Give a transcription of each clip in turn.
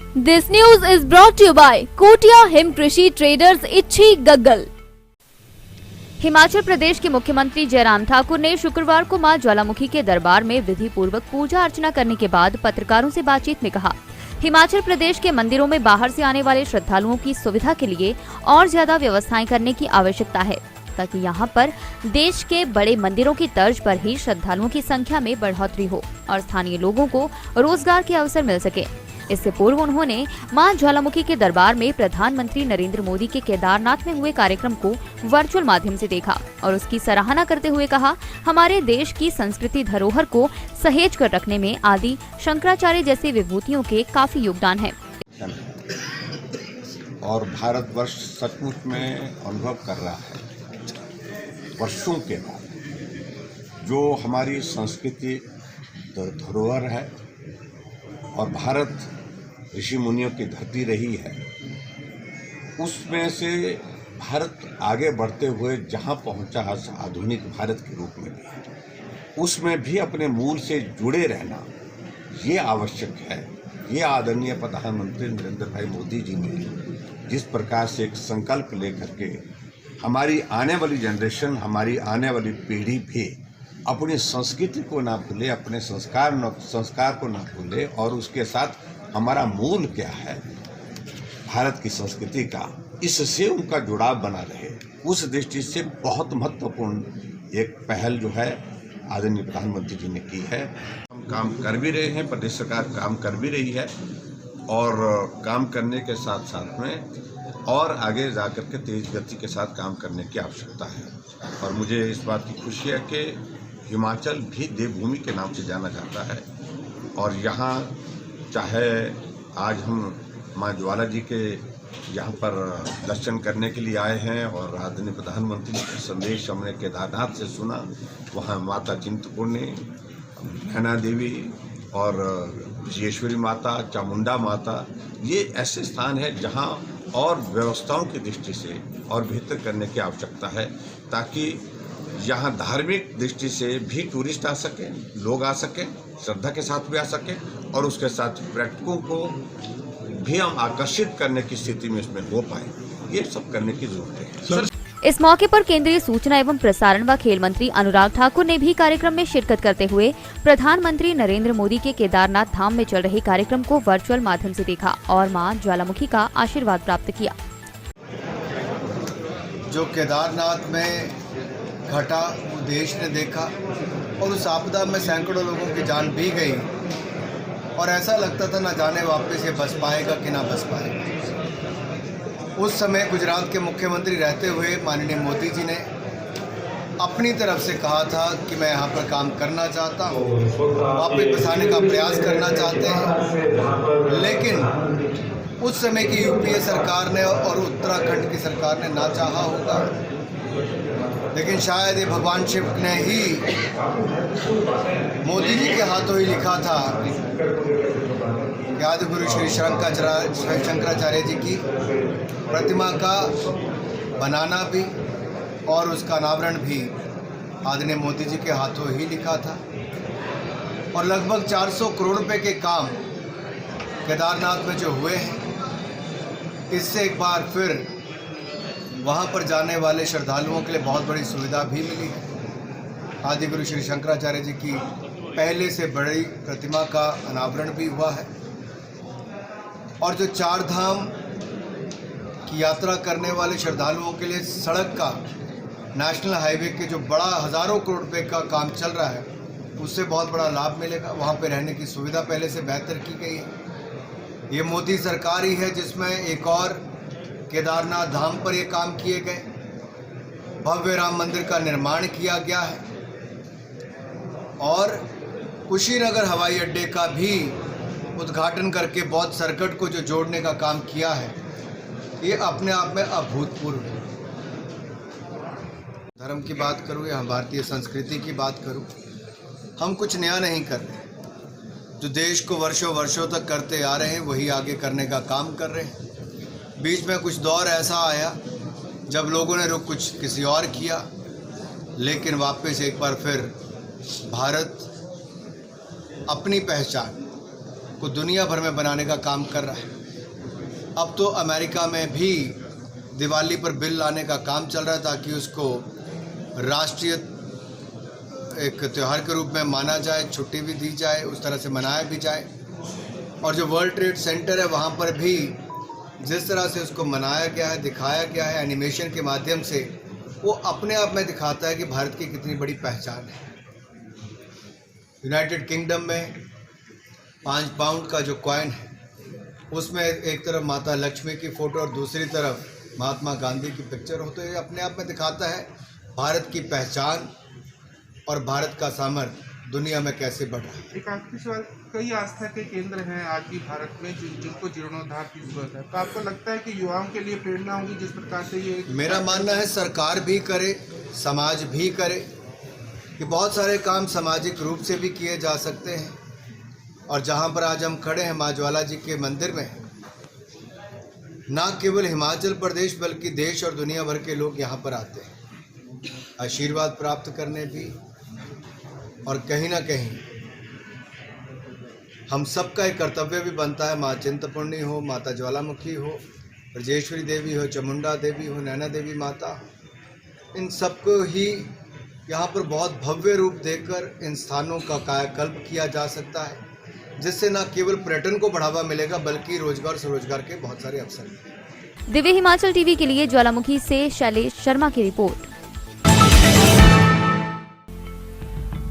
This news is brought to you by Kotia Him Krishi Traders Ichi Gaggal। Himachal Pradesh के मुख्यमंत्री जयराम ठाकुर ने शुक्रवार को मां ज्वालामुखी के दरबार में विधि पूर्वक पूजा अर्चना करने के बाद पत्रकारों से बातचीत में कहा, हिमाचल प्रदेश के मंदिरों में बाहर से आने वाले श्रद्धालुओं की सुविधा के लिए और ज्यादा व्यवस्थाएं करने की आवश्यकता है, ताकि यहां पर देश के बड़े मंदिरों की तर्ज पर ही श्रद्धालुओं की संख्या में बढ़ोतरी हो और स्थानीय लोगों को रोजगार के अवसर मिल सके। इससे पूर्व उन्होंने मां ज्वालामुखी के दरबार में प्रधानमंत्री नरेंद्र मोदी के केदारनाथ में हुए कार्यक्रम को वर्चुअल माध्यम से देखा और उसकी सराहना करते हुए कहा, हमारे देश की संस्कृति धरोहर को सहेज कर रखने में आदि शंकराचार्य जैसे विभूतियों के काफी योगदान है। और भारतवर्ष सचमुच में अनुभव कर रहा है वर्षों के बाद जो हमारी संस्कृति धरोहर है और भारत ऋषि मुनियों की धरती रही है, उसमें से भारत आगे बढ़ते हुए जहां पहुंचा आधुनिक भारत के रूप में भी, उसमें भी अपने मूल से जुड़े रहना ये आवश्यक है। ये आदरणीय प्रधानमंत्री नरेंद्र भाई मोदी जी ने जिस प्रकार से एक संकल्प लेकर के हमारी आने वाली जनरेशन, हमारी आने वाली पीढ़ी भी अपनी संस्कृति को ना भूले, अपने संस्कार को ना भूले और उसके साथ हमारा मूल क्या है भारत की संस्कृति का, इससे उनका जुड़ाव बना रहे, उस दृष्टि से बहुत महत्वपूर्ण एक पहल जो है आदरणीय प्रधानमंत्री जी ने की है। हम काम कर भी रहे हैं, प्रदेश सरकार काम कर भी रही है और काम करने के साथ साथ में और आगे जाकर के तेज गति के साथ काम करने की आवश्यकता है। और मुझे इस बात की खुशी है कि हिमाचल भी देवभूमि के नाम से जाना जाता है और यहाँ चाहे आज हम मां ज्वाला जी के यहाँ पर दर्शन करने के लिए आए हैं और आदरणीय प्रधानमंत्री जी का संदेश हमने केदारनाथ से सुना, वहाँ माता चिंतपूर्णी, नैना देवी और विजयेश्वरी माता, चामुंडा माता, ये ऐसे स्थान है जहाँ और व्यवस्थाओं की दृष्टि से और बेहतर करने की आवश्यकता है, ताकि यहाँ धार्मिक दृष्टि से भी टूरिस्ट आ सके, लोग आ सके, श्रद्धा के साथ भी आ सके और उसके साथ पर्यटकों को भी हम आकर्षित करने की स्थिति में इसमें हो पाए, ये सब करने की जरूरत है। इस मौके पर केंद्रीय सूचना एवं प्रसारण व खेल मंत्री अनुराग ठाकुर ने भी कार्यक्रम में शिरकत करते हुए प्रधानमंत्री नरेंद्र मोदी के केदारनाथ धाम में चल रहे कार्यक्रम को वर्चुअल माध्यम से देखा और मां ज्वालामुखी का आशीर्वाद प्राप्त किया। जो केदारनाथ में घटा वो देश ने देखा और उस आपदा में सैकड़ों लोगों की जान भी गई और ऐसा लगता था ना जाने वापस ये बच पाएगा कि ना बच पाएगा। उस समय गुजरात के मुख्यमंत्री रहते हुए माननीय मोदी जी ने अपनी तरफ से कहा था कि मैं यहाँ पर काम करना चाहता हूँ, वापस बसाने का प्रयास करना चाहते हैं, लेकिन उस समय की यूपीए सरकार ने और उत्तराखंड की सरकार ने ना चाहा होगा, लेकिन शायद ये भगवान शिव ने ही मोदी जी के हाथों ही लिखा था कि आदि गुरु श्री शंकराचार्य जी की प्रतिमा का बनाना भी और उसका अनावरण भी आदरणीय मोदी जी के हाथों ही लिखा था और लगभग 400 करोड़ रुपए के काम केदारनाथ में जो हुए हैं, इससे एक बार फिर वहाँ पर जाने वाले श्रद्धालुओं के लिए बहुत बड़ी सुविधा भी मिली है। आदि गुरु श्री शंकराचार्य जी की पहले से बड़ी प्रतिमा का अनावरण भी हुआ है और जो 4 धाम की यात्रा करने वाले श्रद्धालुओं के लिए सड़क का नेशनल हाईवे के जो बड़ा हज़ारों करोड़ रुपए का काम चल रहा है, उससे बहुत बड़ा लाभ मिलेगा। वहाँ पे रहने की सुविधा पहले से बेहतर की गई है। ये मोदी सरकार ही है जिसमें एक और केदारनाथ धाम पर ये काम किए गए, भव्य राम मंदिर का निर्माण किया गया है और कुशीनगर हवाई अड्डे का भी उद्घाटन करके बौद्ध सर्किट को जो जोड़ने का काम किया है, ये अपने आप में अभूतपूर्व है। धर्म की बात करूँ या भारतीय संस्कृति की बात करूँ, हम कुछ नया नहीं कर रहे। जो देश को वर्षों वर्षों तक करते आ रहे हैं वही आगे करने का काम कर रहे हैं। बीच में कुछ दौर ऐसा आया जब लोगों ने रुख कुछ किसी और किया, लेकिन वापस एक बार फिर भारत अपनी पहचान को दुनिया भर में बनाने का काम कर रहा है। अब तो अमेरिका में भी दिवाली पर बिल लाने का काम चल रहा है ताकि उसको राष्ट्रीय एक त्यौहार के रूप में माना जाए, छुट्टी भी दी जाए, उस तरह से मनाया भी जाए। और जो वर्ल्ड ट्रेड सेंटर है वहाँ पर भी जिस तरह से उसको मनाया गया है, दिखाया गया है एनिमेशन के माध्यम से, वो अपने आप में दिखाता है कि भारत की कितनी बड़ी पहचान है। यूनाइटेड किंगडम में 5 पाउंड का जो कॉइन है उसमें एक तरफ माता लक्ष्मी की फ़ोटो और दूसरी तरफ महात्मा गांधी की पिक्चर हो, तो ये अपने आप में दिखाता है भारत की पहचान और भारत का सामर्थ्य दुनिया में कैसे बढ़ रहा है। एक आखिरी सवाल, कई आस्था के केंद्र हैं आज भी भारत में जिनको जीर्णोद्धार की जरूरत है, तो आपको लगता है कि युवाओं के लिए प्रेरणा होगी जिस प्रकार से ये? मेरा मानना है सरकार भी करे, समाज भी करे, कि बहुत सारे काम सामाजिक रूप से भी किए जा सकते हैं। और जहाँ पर आज हम खड़े हैं माँ ज्वाला जी के मंदिर में, ना केवल हिमाचल प्रदेश बल्कि देश और दुनिया भर के लोग यहाँ पर आते हैं आशीर्वाद प्राप्त करने भी, और कहीं ना कहीं हम सबका एक कर्तव्य भी बनता है, माँ चिंतपूर्णी हो, माता ज्वालामुखी हो, ब्रजेश्वरी देवी हो, चामुंडा देवी हो, नैना देवी माता, इन सबको ही यहाँ पर बहुत भव्य रूप देकर इन स्थानों का कायाकल्प किया जा सकता है, जिससे न केवल पर्यटन को बढ़ावा मिलेगा बल्कि रोजगार स्वरोजगार के बहुत सारे अवसर मिलेंगे। दिव्य हिमाचल टीवी के लिए ज्वालामुखी से शैलेश शर्मा की रिपोर्ट।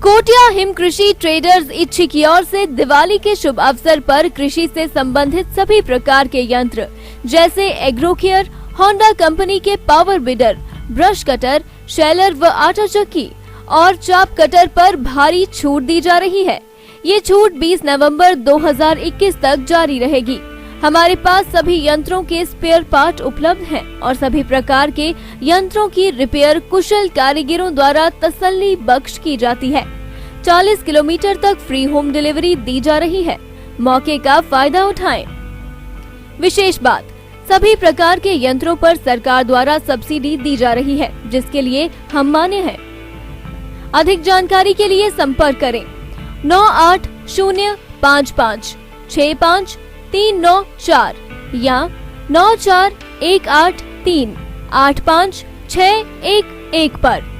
कोटिया हिम कृषि ट्रेडर्स इच्छी की ओर से दिवाली के शुभ अवसर पर कृषि से संबंधित सभी प्रकार के यंत्र जैसे एग्रोकेयर, होंडा कंपनी के power bidder, brush cutter, Shelar व आटा चक्की और चाप कटर पर भारी छूट दी जा रही है। ये छूट 20 नवंबर 2021 तक जारी रहेगी। हमारे पास सभी यंत्रों के स्पेयर पार्ट उपलब्ध हैं और सभी प्रकार के यंत्रों की रिपेयर कुशल कारीगरों द्वारा तसल्ली बख्श की जाती है। 40 किलोमीटर तक फ्री होम डिलीवरी दी जा रही है। मौके का फायदा उठाएं। विशेष बात, सभी प्रकार के यंत्रों पर सरकार द्वारा सब्सिडी दी जा रही है, जिसके लिए हम मान्य हैं। अधिक जानकारी के लिए संपर्क करें 9805565394 या 9418385611 पर।